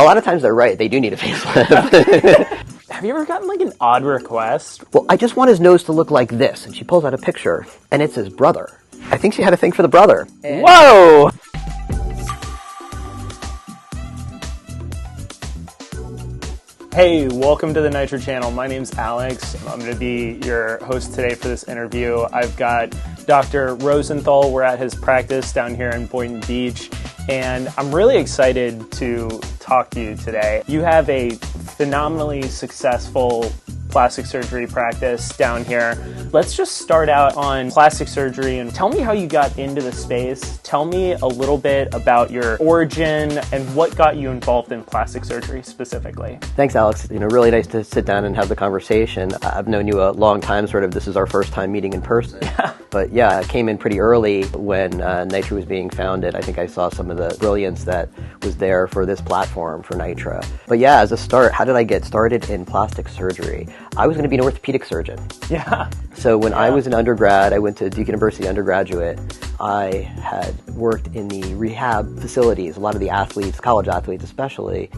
A lot of times they're right. They do need a facelift. Have you ever gotten like an odd request? Well, I just want his nose to look like this. And she pulls out a picture, and it's his brother. I think she had a thing for the brother. Whoa! Hey, welcome to the Nitro channel. My name's Alex. I'm going to be your host today for this interview. I've got Dr. Rosenthal. We're at his practice down here in Boynton Beach, and I'm really excited to talk to you today. You have a phenomenally successful plastic surgery practice down here. Let's just start out on plastic surgery and tell me how you got into the space. Tell me a little bit about your origin and what got you involved in plastic surgery specifically. Thanks, Alex. Really nice to sit down and have the conversation. I've known you a long time, this is our first time meeting in person. Yeah. But yeah, I came in pretty early when Nitro was being founded. I think I saw some of the brilliance that was there for this platform for Nitro. But yeah, as a start, how did I get started in plastic surgery? I was going to be an orthopedic surgeon. Yeah. So when I was an undergrad, I went to Duke University undergraduate. I had worked in the rehab facilities. A lot of the athletes, college athletes especially,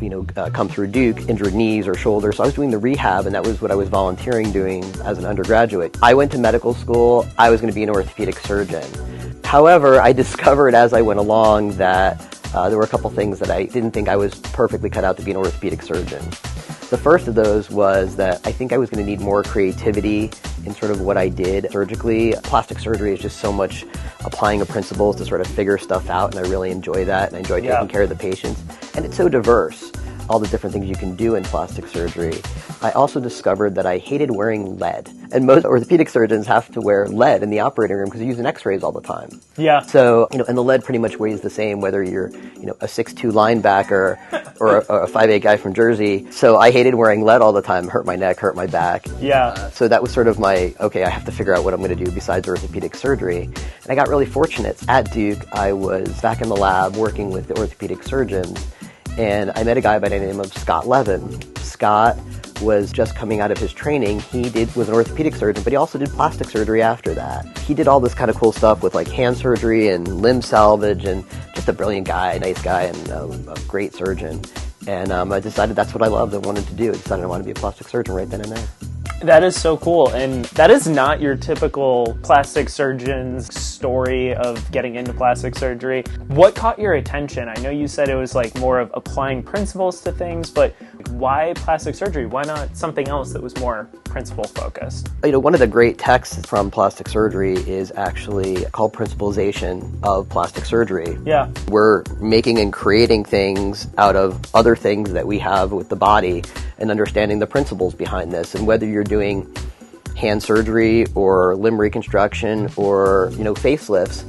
come through Duke, injured knees or shoulders. So I was doing the rehab, and that was what I was volunteering doing as an undergraduate. I went to medical school. I was going to be an orthopedic surgeon. However, I discovered as I went along that there were a couple things that I didn't think I was perfectly cut out to be an orthopedic surgeon. The first of those was that I think I was going to need more creativity in sort of what I did surgically. Plastic surgery is just so much applying of principles to sort of figure stuff out, and I really enjoy that, and I enjoy taking care of the patients. And it's so diverse, all the different things you can do in plastic surgery. I also discovered that I hated wearing lead. And most orthopedic surgeons have to wear lead in the operating room because they're using x-rays all the time. Yeah. So, and the lead pretty much weighs the same whether you're, a 6'2" linebacker or a 5'8" guy from Jersey. So I hated wearing lead all the time. Hurt my neck, hurt my back. Yeah. So that was sort of my, I have to figure out what I'm going to do besides orthopedic surgery. And I got really fortunate. At Duke, I was back in the lab working with the orthopedic surgeons, and I met a guy by the name of Scott Levin. Scott was just coming out of his training. He was an orthopedic surgeon, but he also did plastic surgery after that. He did all this kind of cool stuff with like hand surgery and limb salvage, and just a brilliant guy, nice guy, and a great surgeon. And I decided that's what I loved and wanted to do. I decided I wanted to be a plastic surgeon right then and there. That is so cool, and that is not your typical plastic surgeon's story of getting into plastic surgery. What caught your attention? I know you said it was like more of applying principles to things, but why plastic surgery? Why not something else that was more principle focused? One of the great texts from plastic surgery is actually called Principalization of Plastic Surgery. Yeah. We're making and creating things out of other things that we have with the body and understanding the principles behind this. And whether you're doing hand surgery or limb reconstruction or, facelifts,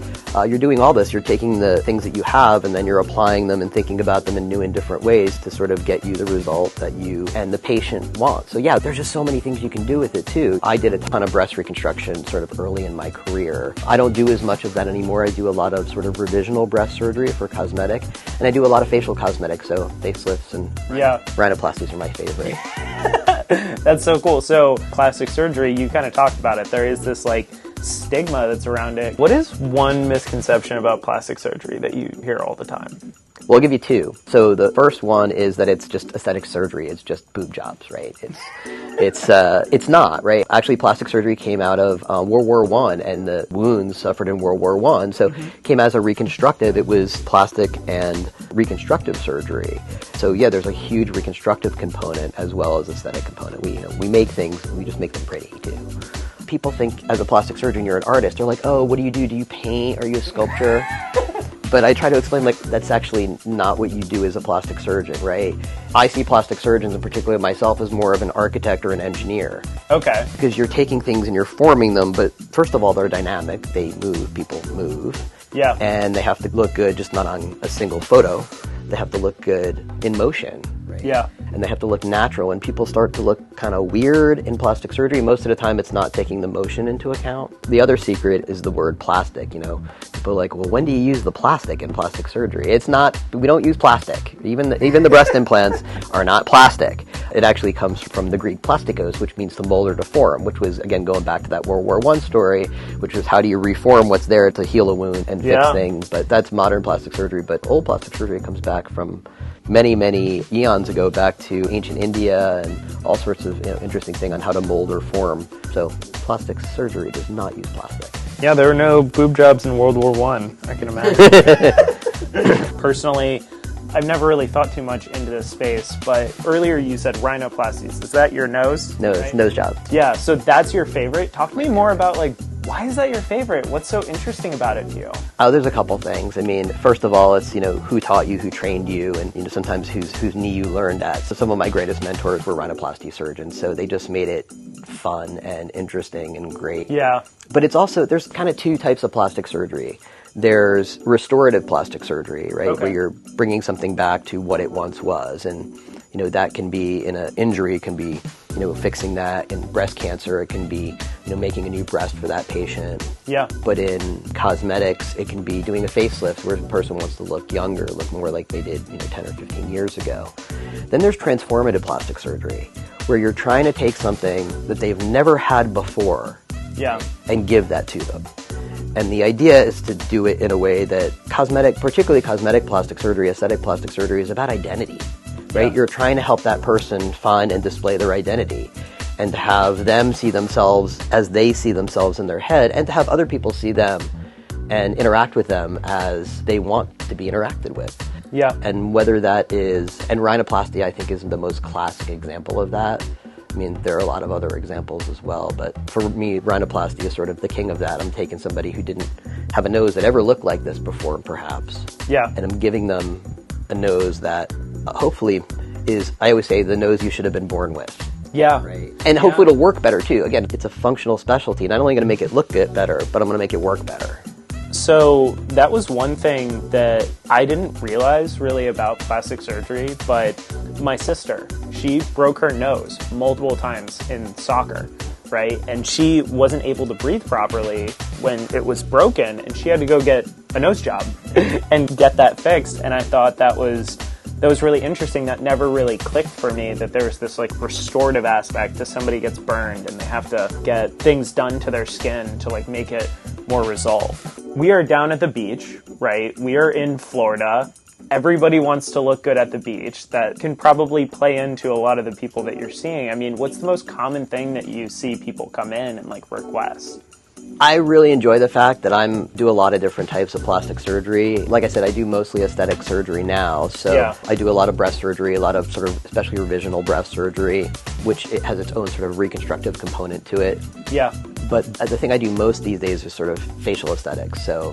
you're doing all this. You're taking the things that you have and then you're applying them and thinking about them in new and different ways to sort of get you the result that you and the patient want. So yeah, there's just so many things you can do with it too. I did a ton of breast reconstruction sort of early in my career. I don't do as much of that anymore. I do a lot of sort of revisional breast surgery for cosmetic, and I do a lot of facial cosmetics, so facelifts and rhinoplasties are my favorite. That's so cool. So plastic surgery, you kind of talked about it. There is this like stigma that's around it. What is one misconception about plastic surgery that you hear all the time? Well, I'll give you two. So the first one is that it's just aesthetic surgery. It's just boob jobs, right? It's not, right? Actually, plastic surgery came out of World War I, and the wounds suffered in World War I. So it came as a reconstructive. It was plastic and reconstructive surgery. So yeah, there's a huge reconstructive component as well as aesthetic component. We make things, we just make them pretty too. People think as a plastic surgeon you're an artist. They're like, oh, what do? Do you paint? Are you a sculptor? But I try to explain, that's actually not what you do as a plastic surgeon, right? I see plastic surgeons, and particularly myself, as more of an architect or an engineer. Okay. Because you're taking things and you're forming them, but first of all, they're dynamic. They move. People move. Yeah. And they have to look good just not on a single photo. They have to look good in motion, right? Yeah. And they have to look natural. And people start to look kind of weird in plastic surgery. Most of the time, it's not taking the motion into account. The other secret is the word plastic. People are like, well, when do you use the plastic in plastic surgery? It's not. We don't use plastic. Even the breast implants are not plastic. It actually comes from the Greek plastikos, which means to mold or to form, which was, again, going back to that World War I story, which was how do you reform what's there to heal a wound and fix things. But that's modern plastic surgery. But old plastic surgery comes back from many, many eons ago, back to ancient India and all sorts of interesting things on how to mold or form. So plastic surgery does not use plastic. Yeah, there were no boob jobs in World War I can imagine. Personally, I've never really thought too much into this space, but earlier you said rhinoplasties. Is that your nose? No, it's nose job. Yeah, so that's your favorite. Talk to me more about, like, why is that your favorite? What's so interesting about it to you? Oh, there's a couple things. I mean, first of all, it's, who taught you, who trained you, and, sometimes whose knee you learned at. So some of my greatest mentors were rhinoplasty surgeons, so they just made it fun and interesting and great. Yeah. But it's also, there's kind of two types of plastic surgery. There's restorative plastic surgery, right, okay, where you're bringing something back to what it once was. And, that can be in an injury, it can be, fixing that. In breast cancer, it can be, making a new breast for that patient. Yeah. But in cosmetics, it can be doing a facelift where the person wants to look younger, look more like they did, 10 or 15 years ago. Then there's transformative plastic surgery, where you're trying to take something that they've never had before and give that to them. And the idea is to do it in a way that particularly cosmetic plastic surgery, aesthetic plastic surgery, is about identity, right? Yeah. You're trying to help that person find and display their identity, and to have them see themselves as they see themselves in their head, and to have other people see them and interact with them as they want to be interacted with. Yeah. And whether that is, and rhinoplasty, I think, is the most classic example of that. I mean, there are a lot of other examples as well, but for me, rhinoplasty is sort of the king of that. I'm taking somebody who didn't have a nose that ever looked like this before, perhaps. Yeah. And I'm giving them a nose that hopefully is, I always say, the nose you should have been born with. Yeah. Right. And hopefully it'll work better too. Again, it's a functional specialty. Not only going to make it look better, but I'm going to make it work better. So that was one thing that I didn't realize really about plastic surgery, but my sister, she broke her nose multiple times in soccer, right? And she wasn't able to breathe properly when it was broken, and she had to go get a nose job and get that fixed. And I thought that was really interesting. That never really clicked for me, that there's this like restorative aspect to somebody gets burned and they have to get things done to their skin to like make it more resolved. We are down at the beach, right? We are in Florida. Everybody wants to look good at the beach. That can probably play into a lot of the people that you're seeing. I mean, what's the most common thing that you see people come in and like request? I really enjoy the fact that do a lot of different types of plastic surgery. Like I said, I do mostly aesthetic surgery now. So I do a lot of breast surgery, a lot of sort of especially revisional breast surgery, which it has its own sort of reconstructive component to it. Yeah. But the thing I do most these days is sort of facial aesthetics. So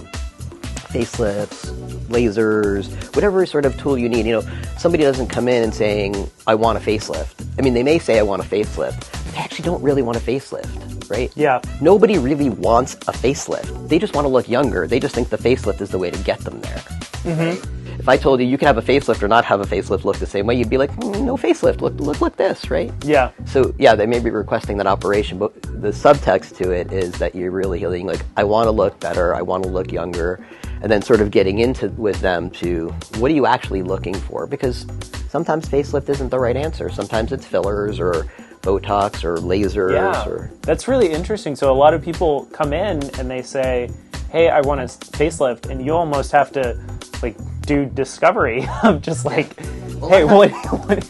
facelifts, lasers, whatever sort of tool you need. Somebody doesn't come in and saying, I want a facelift. I mean, they may say I want a facelift, but they actually don't really want a facelift, right? Yeah. Nobody really wants a facelift. They just want to look younger. They just think the facelift is the way to get them there. Mm-hmm. Right? If I told you can have a facelift or not have a facelift look the same way, you'd be like, no facelift, look this, right? Yeah. So yeah, they may be requesting that operation, but the subtext to it is that you're really healing, like, I want to look better, I want to look younger, and then sort of getting into with them to, what are you actually looking for? Because sometimes facelift isn't the right answer. Sometimes it's fillers or Botox or lasers. Yeah, that's really interesting. So a lot of people come in and they say, hey, I want a facelift, and you almost have to like do discovery of just like, hey, what?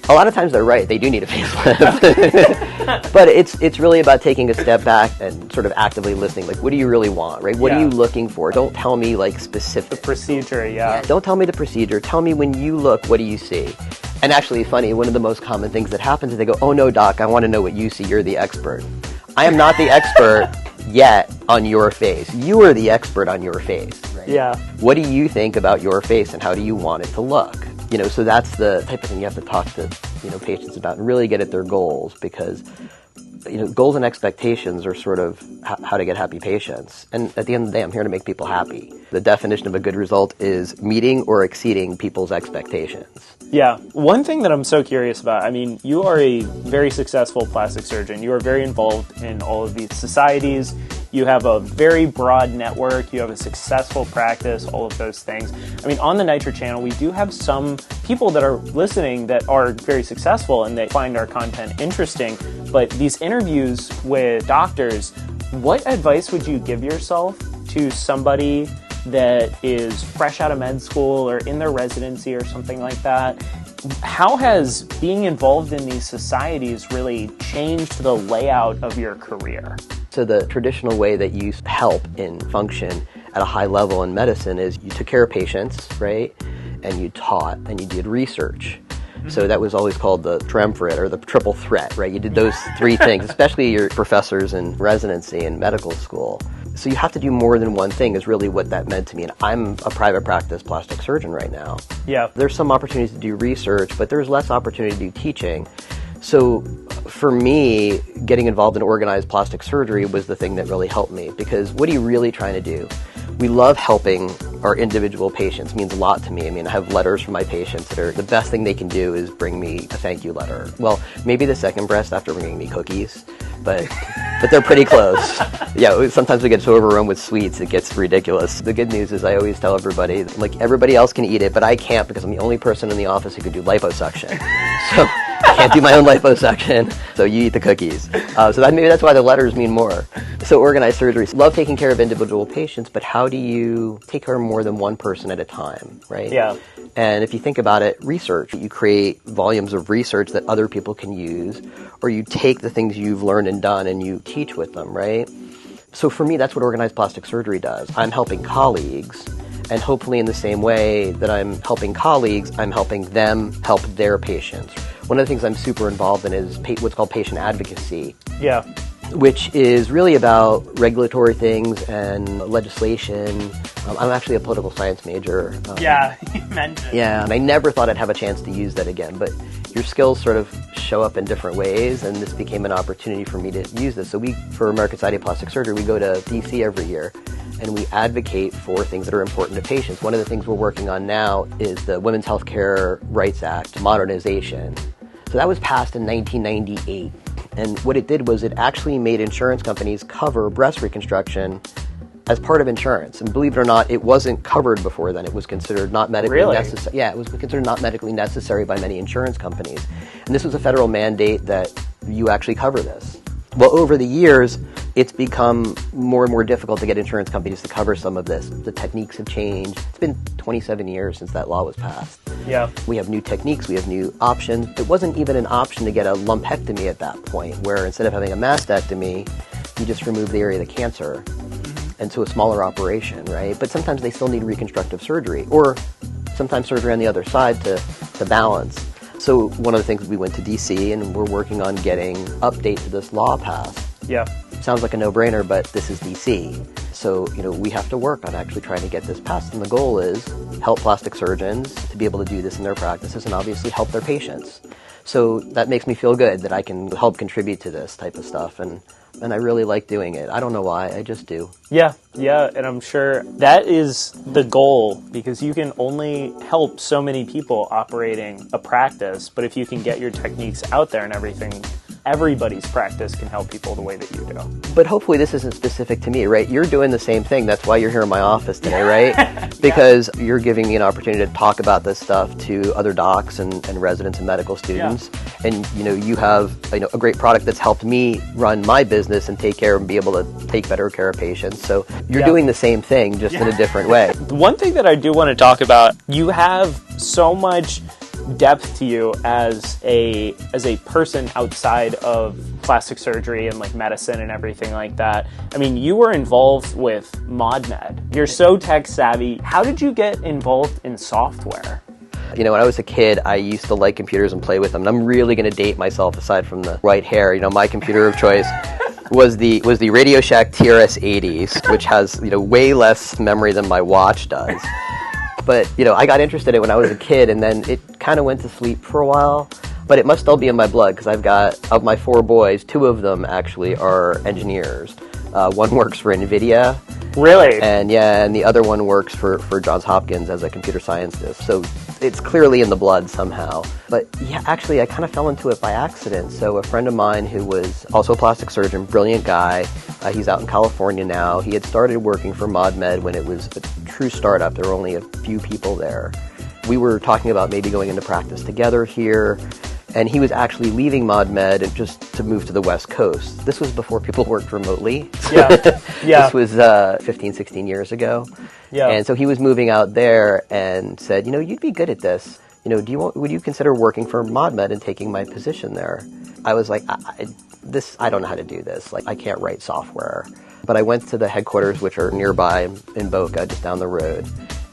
A lot of times they're right. They do need a facelift. But it's really about taking a step back and sort of actively listening. Like, what do you really want, right? What are you looking for? Don't tell me like specific. The procedure, yeah. Don't tell me the procedure. Tell me when you look, what do you see? And actually, funny, one of the most common things that happens is they go, oh no, doc, I want to know what you see. You're the expert. I am not the expert yet on your face. You are the expert on your face. Right? Yeah. What do you think about your face and how do you want it to look? So that's the type of thing you have to talk to, patients about and really get at their goals, because, goals and expectations are sort of how to get happy patients. And at the end of the day, I'm here to make people happy. The definition of a good result is meeting or exceeding people's expectations. Yeah. One thing that I'm so curious about, I mean, you are a very successful plastic surgeon. You are very involved in all of these societies. You have a very broad network. You have a successful practice, all of those things. I mean, on the Nitro channel, we do have some people that are listening that are very successful and they find our content interesting. But these interviews with doctors, what advice would you give yourself to somebody that is fresh out of med school or in their residency or something like that? How has being involved in these societies really changed the layout of your career? So the traditional way that you help in function at a high level in medicine is you took care of patients, right? And you taught and you did research. So that was always called the triumvirate or the triple threat, right? You did those three things, especially your professors in residency and medical school. So you have to do more than one thing is really what that meant to me. And I'm a private practice plastic surgeon right now. Yeah. There's some opportunities to do research, but there's less opportunity to do teaching. So for me, getting involved in organized plastic surgery was the thing that really helped me, because what are you really trying to do? We love helping our individual patients. It means a lot to me. I mean, I have letters from my patients that are the best thing they can do is bring me a thank you letter. Well, maybe the second best after bringing me cookies, but they're pretty close. Yeah, sometimes we get so overrun with sweets, it gets ridiculous. The good news is I always tell everybody, like, everybody else can eat it, but I can't because I'm the only person in the office who can do liposuction. So I can't do my own liposuction, so you eat the cookies. Maybe that's why the letters mean more. So organized surgery. Love taking care of individual patients, but how do you take care of more than one person at a time, right? Yeah. And if you think about it, research, you create volumes of research that other people can use, or you take the things you've learned and done and you teach with them, right? So for me, that's what organized plastic surgery does. I'm helping colleagues, and hopefully in the same way that I'm helping colleagues, I'm helping them help their patients. One of the things I'm super involved in is what's called patient advocacy. Yeah. Which is really about regulatory things and legislation. I'm actually a political science major. Yeah, you mentioned. Yeah, and I never thought I'd have a chance to use that again, but your skills sort of show up in different ways, and this became an opportunity for me to use this. So for American Society of Plastic Surgery, we go to D.C. every year, and we advocate for things that are important to patients. One of the things we're working on now is the Women's Healthcare Rights Act modernization. So that was passed in 1998. And what it did was it actually made insurance companies cover breast reconstruction as part of insurance. And believe it or not, it wasn't covered before then. It was considered not medically necessary. Yeah, it was considered not medically necessary by many insurance companies. And this was a federal mandate that you actually cover this. Well, over the years, it's become more and more difficult to get insurance companies to cover some of this. The techniques have changed. It's been 27 years since that law was passed. Yeah. We have new techniques, we have new options. It wasn't even an option to get a lumpectomy at that point, where instead of having a mastectomy, you just remove the area of the cancer. And so a smaller operation, right? But sometimes they still need reconstructive surgery, or sometimes surgery on the other side to balance. So one of the things, we went to DC and we're working on getting update to this law passed. Yeah. Sounds like a no-brainer, but this is DC. So, we have to work on actually trying to get this passed. And the goal is help plastic surgeons to be able to do this in their practices and obviously help their patients. So that makes me feel good that I can help contribute to this type of stuff. And I really like doing it. I don't know why, I just do. Yeah, and I'm sure that is the goal, because you can only help so many people operating a practice, but if you can get your techniques out there and everything, everybody's practice can help people the way that you do. But hopefully this isn't specific to me, right? You're doing the same thing. That's why you're here in my office today, right? Because you're giving me an opportunity to talk about this stuff to other docs and residents and medical students. Yeah. And, you have a great product that's helped me run my business and take care and be able to take better care of patients. So you're doing the same thing, just in a different way. One thing that I do want to talk about, you have so much depth to you as a person outside of plastic surgery and like medicine and everything like that. I mean, you were involved with ModMed. You're so tech savvy. How did you get involved in software? When I was a kid, I used to like computers and play with them. And I'm really going to date myself aside from the white hair. My computer of choice was the Radio Shack TRS-80s, which has, way less memory than my watch does. But, I got interested in it when I was a kid, and then it kind of went to sleep for a while. But it must still be in my blood, because I've got, of my 4 boys, 2 of them actually are engineers. One works for NVIDIA. Really? And the other one works for Johns Hopkins as a computer scientist. So it's clearly in the blood somehow. But actually I kind of fell into it by accident. So a friend of mine who was also a plastic surgeon, brilliant guy, He's out in California now. He had started working for ModMed when it was a true startup. There were only a few people there. We were talking about maybe going into practice together here, and he was actually leaving ModMed just to move to the West Coast. This was before people worked remotely. Yeah. This was 15, 16 years ago. Yeah. And so he was moving out there and said, you'd be good at this. Would you consider working for ModMed and taking my position there? I was like, I don't know how to do this. Like, I can't write software. But I went to the headquarters, which are nearby in Boca, just down the road.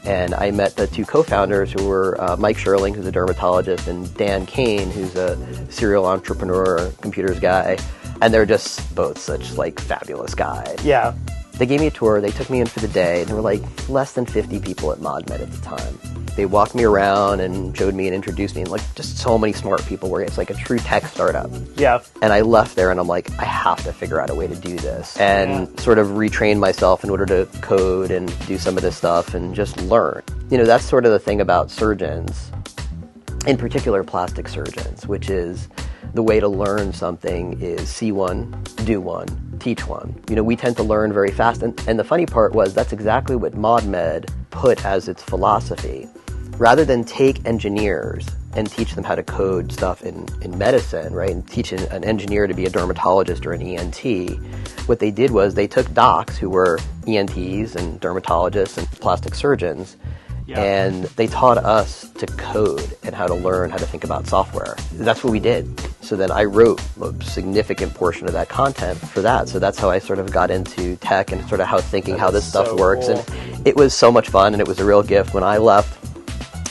And I met the two co-founders who were Mike Sherling, who's a dermatologist, and Dan Kane, who's a serial entrepreneur, computers guy. And they're just both such fabulous guys. Yeah. They gave me a tour. They took me in for the day. And there were less than 50 people at ModMed at the time. They walked me around and showed me and introduced me, and just so many smart people where it's like a true tech startup. Yeah. And I left there and I'm like, I have to figure out a way to do this and sort of retrain myself in order to code and do some of this stuff and just learn. That's sort of the thing about surgeons, in particular plastic surgeons, which is the way to learn something is see one, do one, teach one. We tend to learn very fast. And the funny part was that's exactly what ModMed put as its philosophy. Rather than take engineers and teach them how to code stuff in medicine, right, and teach an engineer to be a dermatologist or an ENT, what they did was they took docs who were ENTs and dermatologists and plastic surgeons, and they taught us to code and how to learn how to think about software. That's what we did. So then I wrote a significant portion of that content for that. So that's how I sort of got into tech and sort of how this stuff works. Cool. And it was so much fun, and it was a real gift. When I left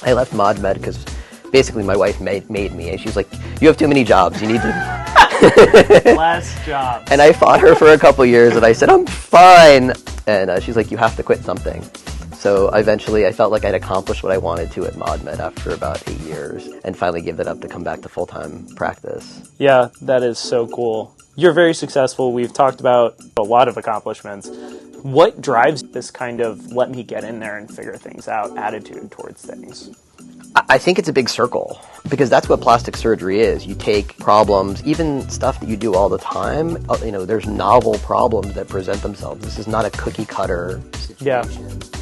ModMed because basically my wife made me, and she was like, you have too many jobs, you need to less jobs. And I fought her for a couple years, and I said, I'm fine, and she's like, you have to quit something. So eventually I felt like I'd accomplished what I wanted to at ModMed after about 8 years, and finally gave that up to come back to full-time practice. Yeah, that is so cool. You're very successful. We've talked about a lot of accomplishments. What drives this kind of let me get in there and figure things out attitude towards things? I think it's a big circle, because that's what plastic surgery is. You take problems, even stuff that you do all the time, there's novel problems that present themselves. This is not a cookie cutter situation. Yeah.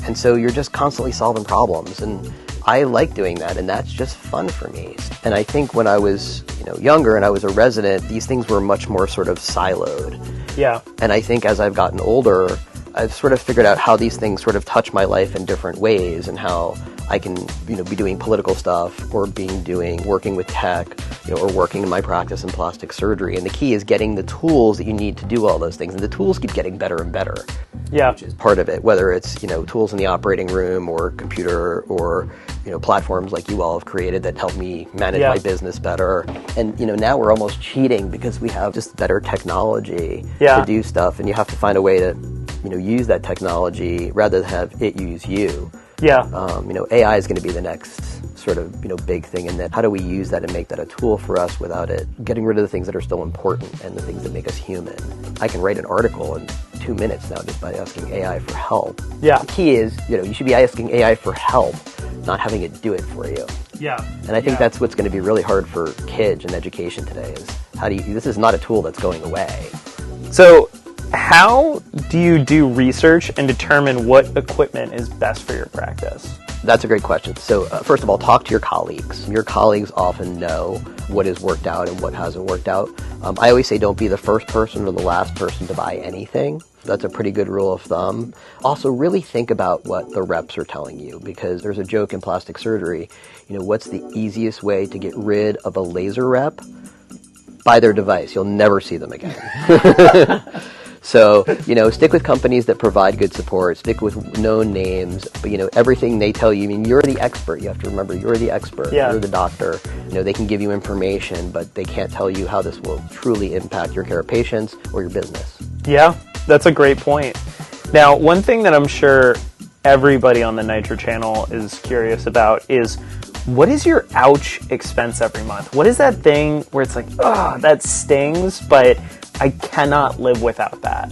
And so you're just constantly solving problems, and I like doing that, and that's just fun for me. And I think when I was, younger and I was a resident, these things were much more sort of siloed. Yeah. And I think as I've gotten older, I've sort of figured out how these things sort of touch my life in different ways, and how I can, be doing political stuff or working with tech, or working in my practice in plastic surgery. And the key is getting the tools that you need to do all those things. And the tools keep getting better and better. Yeah. Which is part of it, whether it's, tools in the operating room or computer or, platforms like you all have created that help me manage my business better. And, now we're almost cheating because we have just better technology to do stuff. And you have to find a way to, use that technology rather than have it use you. Yeah. AI is going to be the next sort of, big thing in that. How do we use that and make that a tool for us without it getting rid of the things that are still important and the things that make us human? I can write an article in 2 minutes now just by asking AI for help. Yeah. The key is, you should be asking AI for help, not having it do it for you. Yeah. And I think that's what's going to be really hard for kids in education today is this is not a tool that's going away. So how do you do research and determine what equipment is best for your practice? That's a great question. So first of all, talk to your colleagues. Your colleagues often know what has worked out and what hasn't worked out. I always say don't be the first person or the last person to buy anything. That's a pretty good rule of thumb. Also, really think about what the reps are telling you, because there's a joke in plastic surgery. What's the easiest way to get rid of a laser rep? Buy their device. You'll never see them again. So, stick with companies that provide good support, stick with known names, but, everything they tell you, you're the expert. You have to remember, you're the expert. Yeah. You're the doctor. They can give you information, but they can't tell you how this will truly impact your care of patients or your business. Yeah, that's a great point. Now, one thing that I'm sure everybody on the Nitro channel is curious about is, what is your ouch expense every month? What is that thing where it's like, that stings, but I cannot live without that?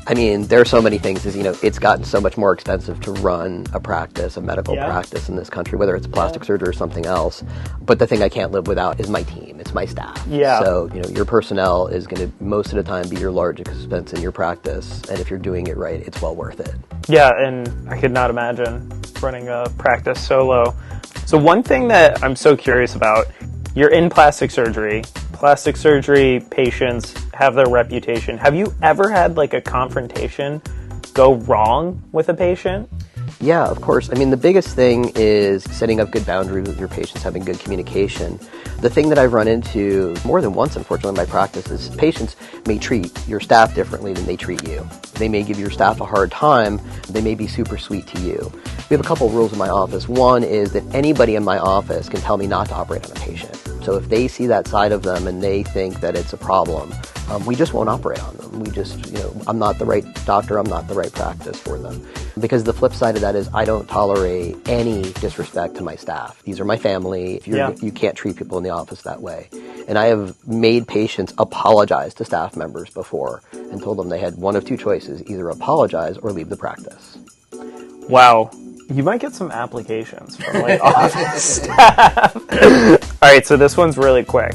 There are so many things. It's gotten so much more expensive to run a practice, a medical practice in this country, whether it's plastic surgery or something else. But the thing I can't live without is my team. It's my staff. Yeah. So, your personnel is going to most of the time be your largest expense in your practice. And if you're doing it right, it's well worth it. Yeah, and I could not imagine running a practice solo. So one thing that I'm so curious about, you're in plastic surgery. Plastic surgery patients have their reputation. Have you ever had like a confrontation go wrong with a patient? Yeah, of course. I mean, the biggest thing is setting up good boundaries with your patients, having good communication. The thing that I've run into more than once, unfortunately, in my practice is patients may treat your staff differently than they treat you. They may give your staff a hard time. They may be super sweet to you. We have a couple of rules in my office. One is that anybody in my office can tell me not to operate on a patient. So if they see that side of them and they think that it's a problem, we just won't operate on them. We just, I'm not the right doctor. I'm not the right practice for them. Because the flip side of that is I don't tolerate any disrespect to my staff. These are my family. You can't treat people in the office that way. And I have made patients apologize to staff members before and told them they had one of two choices, either apologize or leave the practice. Wow. You might get some applications from like office staff. All right, so this one's really quick.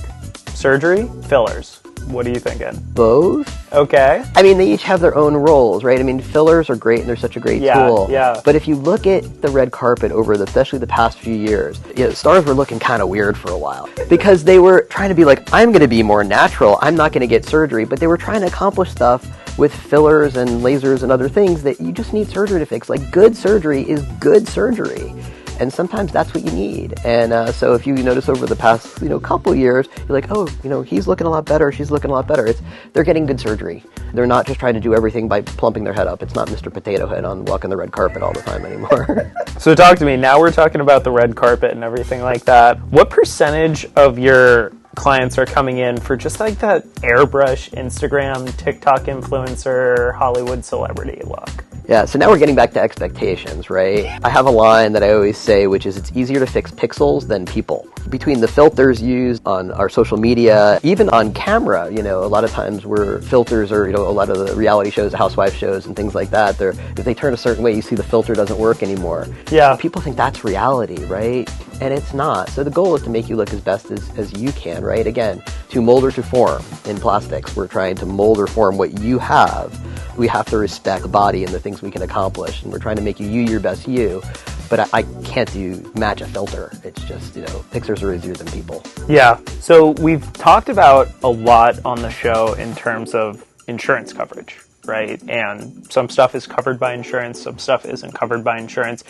Surgery, fillers. What are you thinking? Both. Okay. I mean, they each have their own roles, right? I mean, fillers are great and they're such a great tool. Yeah. But if you look at the red carpet over especially the past few years, stars were looking kind of weird for a while because they were trying to be like, I'm going to be more natural. I'm not going to get surgery. But they were trying to accomplish stuff with fillers and lasers and other things that you just need surgery to fix. Like, good surgery is good surgery. And sometimes that's what you need. And so if you notice over the past, couple years, you're like, oh, he's looking a lot better, she's looking a lot better. They're getting good surgery. They're not just trying to do everything by plumping their head up. It's not Mr. Potato Head on walking the red carpet all the time anymore. So talk to me. Now we're talking about the red carpet and everything like that. What percentage of your clients are coming in for just like that airbrush Instagram, TikTok influencer, Hollywood celebrity look? Yeah, so now we're getting back to expectations, right? I have a line that I always say, which is it's easier to fix pixels than people. Between the filters used on our social media, even on camera, a lot of times where filters are, a lot of the reality shows, housewife shows and things like that, if they turn a certain way, you see the filter doesn't work anymore. Yeah. People think that's reality, right? And it's not. So the goal is to make you look as best as you can, right? Again, to mold or to form in plastics. We're trying to mold or form what you have. We have to respect the body and the things we can accomplish. And we're trying to make you your best you. But I can't match a filter. It's just, pictures are easier than people. Yeah. So we've talked about a lot on the show in terms of insurance coverage, right? And some stuff is covered by insurance, some stuff isn't covered by insurance.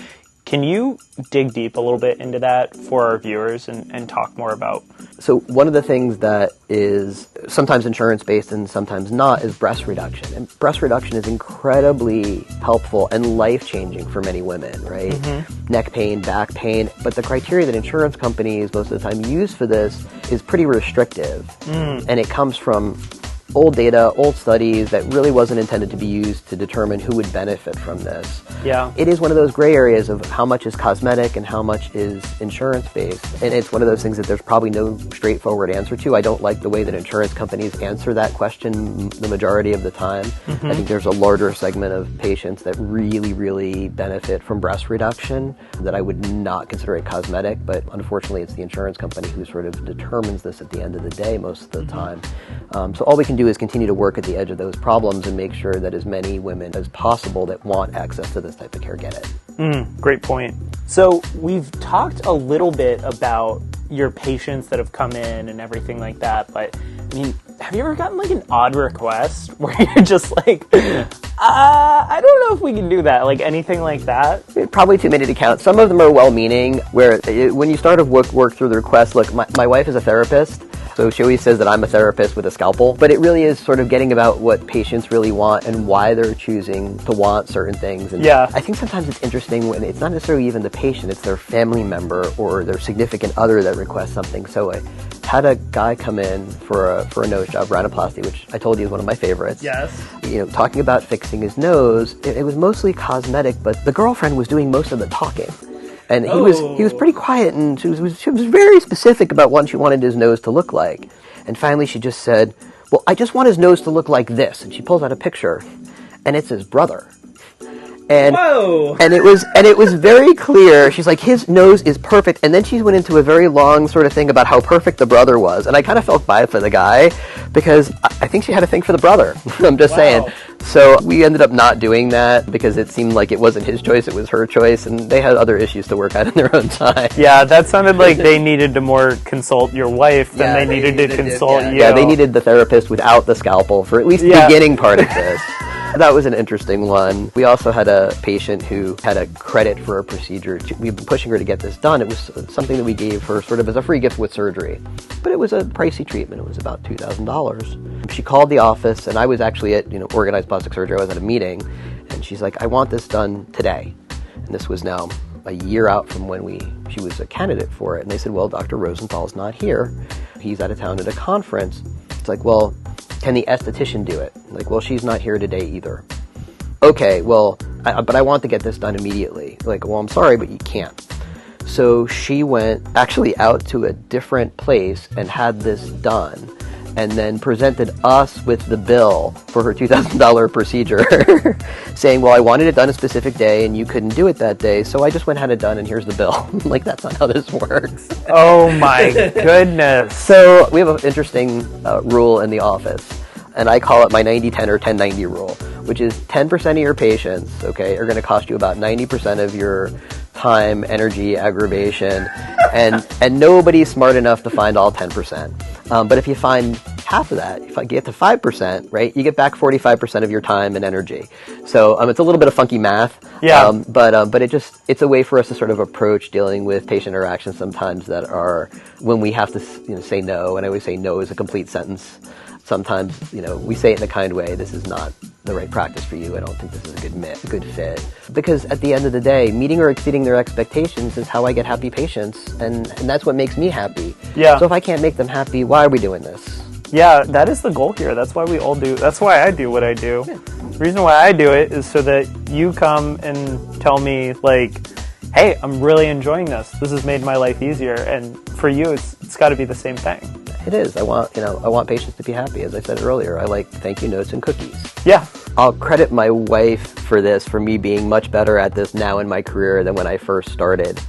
Can you dig deep a little bit into that for our viewers and talk more about? So one of the things that is sometimes insurance-based and sometimes not is breast reduction. And breast reduction is incredibly helpful and life-changing for many women, right? Mm-hmm. Neck pain, back pain. But the criteria that insurance companies most of the time use for this is pretty restrictive. And it comes from old data, old studies that really wasn't intended to be used to determine who would benefit from this. Yeah. It is one of those gray areas of how much is cosmetic and how much is insurance-based. And it's one of those things that there's probably no straightforward answer to. I don't like the way that insurance companies answer that question the majority of the time. Mm-hmm. I think there's a larger segment of patients that really, really benefit from breast reduction that I would not consider it cosmetic, but unfortunately it's the insurance company who sort of determines this at the end of the day most of the time. So all we can do is continue to work at the edge of those problems and make sure that as many women as possible that want access to this type of care get it. Great point. So we've talked a little bit about your patients that have come in and everything like that, but I mean, have you ever gotten like an odd request where you're just like, I don't know if we can do that, like anything like that? Probably too many to count. Some of them are well-meaning, where when you start to work through the request, look, my wife is a therapist, so she always says that I'm a therapist with a scalpel, but it really is sort of getting about what patients really want and why they're choosing to want certain things. And yeah. I think sometimes it's interesting when it's not necessarily even the patient, it's their family member or their significant other that requests something. So I had a guy come in for a nose job, rhinoplasty, which I told you is one of my favorites. Yes. Talking about fixing his nose, it was mostly cosmetic, but the girlfriend was doing most of the talking. And he was pretty quiet, and she was very specific about what she wanted his nose to look like. And finally she just said, well, I just want his nose to look like this. And she pulls out a picture, and it's his brother. And Whoa! And it was very clear. She's like, his nose is perfect. And then she went into a very long sort of thing about how perfect the brother was. And I kind of felt bad for the guy because I think she had a thing for the brother. I'm just saying. So we ended up not doing that because it seemed like it wasn't his choice, it was her choice, and they had other issues to work out in their own time. Yeah, that sounded like they needed to more consult your wife than they needed to consult you. Yeah, they needed the therapist without the scalpel for at least the beginning part of this. That was an interesting one. We also had a patient who had a credit for a procedure. We've been pushing her to get this done. It was something that we gave her sort of as a free gift with surgery. But it was a pricey treatment. It was about $2,000. She called the office, and I was actually at organized plastic surgery. I was at a meeting, and she's like, I want this done today. And this was now a year out from when she was a candidate for it. And they said, well, Dr. Rosenthal's not here. He's out of town at a conference. It's like, well, can the esthetician do it? Like, well, she's not here today either. Okay, well, but I want to get this done immediately. Like, well, I'm sorry, but you can't. So she went actually out to a different place and had this done, and then presented us with the bill for her $2,000 procedure, saying, well, I wanted it done a specific day, and you couldn't do it that day, so I just went and had it done, and here's the bill. Like, that's not how this works. Oh, my goodness. So we have an interesting rule in the office, and I call it my 90-10 or 10-90 rule, which is 10% of your patients, okay, are going to cost you about 90% of your time, energy, aggravation, and nobody's smart enough to find all 10%. But if you find half of that, if I get to 5%, right, you get back 45% of your time and energy. So it's a little bit of funky math. Yeah. But it's a way for us to sort of approach dealing with patient interactions sometimes that are when we have to say no, and I always say no is a complete sentence. Sometimes, we say it in a kind way, this is not the right practice for you, I don't think this is a good fit. Because at the end of the day, meeting or exceeding their expectations is how I get happy patients, and that's what makes me happy. Yeah. So if I can't make them happy, why are we doing this? Yeah, that is the goal here. That's why we all do. That's why I do what I do. Yeah. The reason why I do it is so that you come and tell me, like, hey, I'm really enjoying this. This has made my life easier. And for you, it's got to be the same thing. It is. I want patients to be happy. As I said earlier, I like thank you notes and cookies. Yeah. I'll credit my wife for this, for me being much better at this now in my career than when I first started.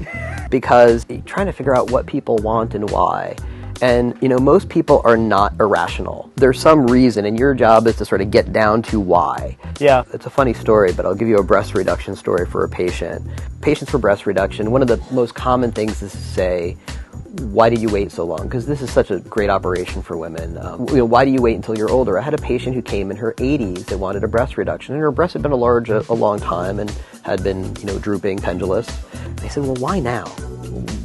Because trying to figure out what people want and why. And, most people are not irrational. There's some reason, and your job is to sort of get down to why. Yeah. It's a funny story, but I'll give you a breast reduction story for a patient. Patients for breast reduction, one of the most common things is to say, why did you wait so long? Because this is such a great operation for women. Why do you wait until you're older? I had a patient who came in her 80s that wanted a breast reduction, and her breasts had been enlarged a long time and had been, drooping, pendulous. They said, well, why now?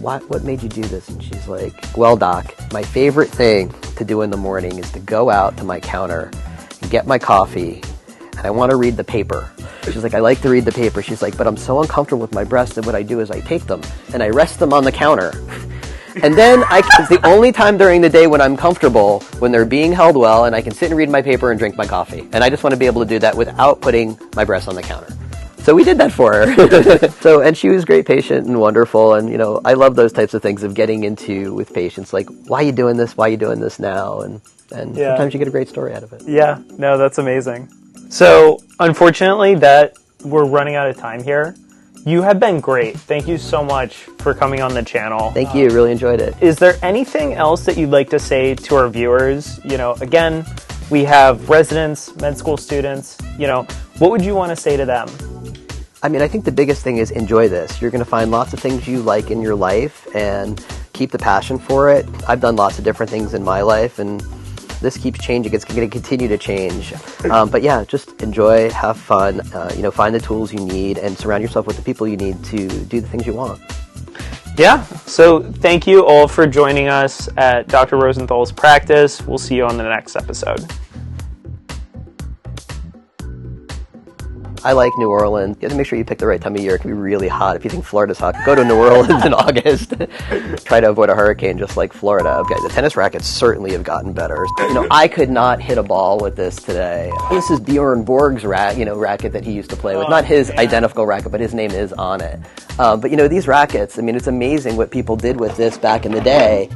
What made you do this? And she's like, well, doc, my favorite thing to do in the morning is to go out to my counter and get my coffee, and I want to read the paper. She's like, I like to read the paper. She's like, but I'm so uncomfortable with my breasts that what I do is I take them and I rest them on the counter. And then it's the only time during the day when I'm comfortable, when they're being held well, and I can sit and read my paper and drink my coffee. And I just want to be able to do that without putting my breasts on the counter. So we did that for her. And she was a great patient and wonderful. And, I love those types of things of getting into with patients, like, why are you doing this? Why are you doing this now? And sometimes you get a great story out of it. Yeah, no, that's amazing. So unfortunately that we're running out of time here. You have been great. Thank you so much for coming on the channel. Thank you. Really enjoyed it. Is there anything else that you'd like to say to our viewers? Again, we have residents, med school students. What would you want to say to them? I think the biggest thing is enjoy this. You're going to find lots of things you like in your life and keep the passion for it. I've done lots of different things in my life, and this keeps changing. It's going to continue to change. But yeah, just enjoy, have fun, find the tools you need, and surround yourself with the people you need to do the things you want. Yeah, so thank you all for joining us at Dr. Rosenthal's practice. We'll see you on the next episode. I like New Orleans. You have to make sure you pick the right time of year. It can be really hot. If you think Florida's hot, go to New Orleans in August. Try to avoid a hurricane just like Florida. Okay, the tennis rackets certainly have gotten better. I could not hit a ball with this today. This is Bjorn Borg's racket that he used to play with. Not his identical racket, but his name is on it. But these rackets, it's amazing what people did with this back in the day.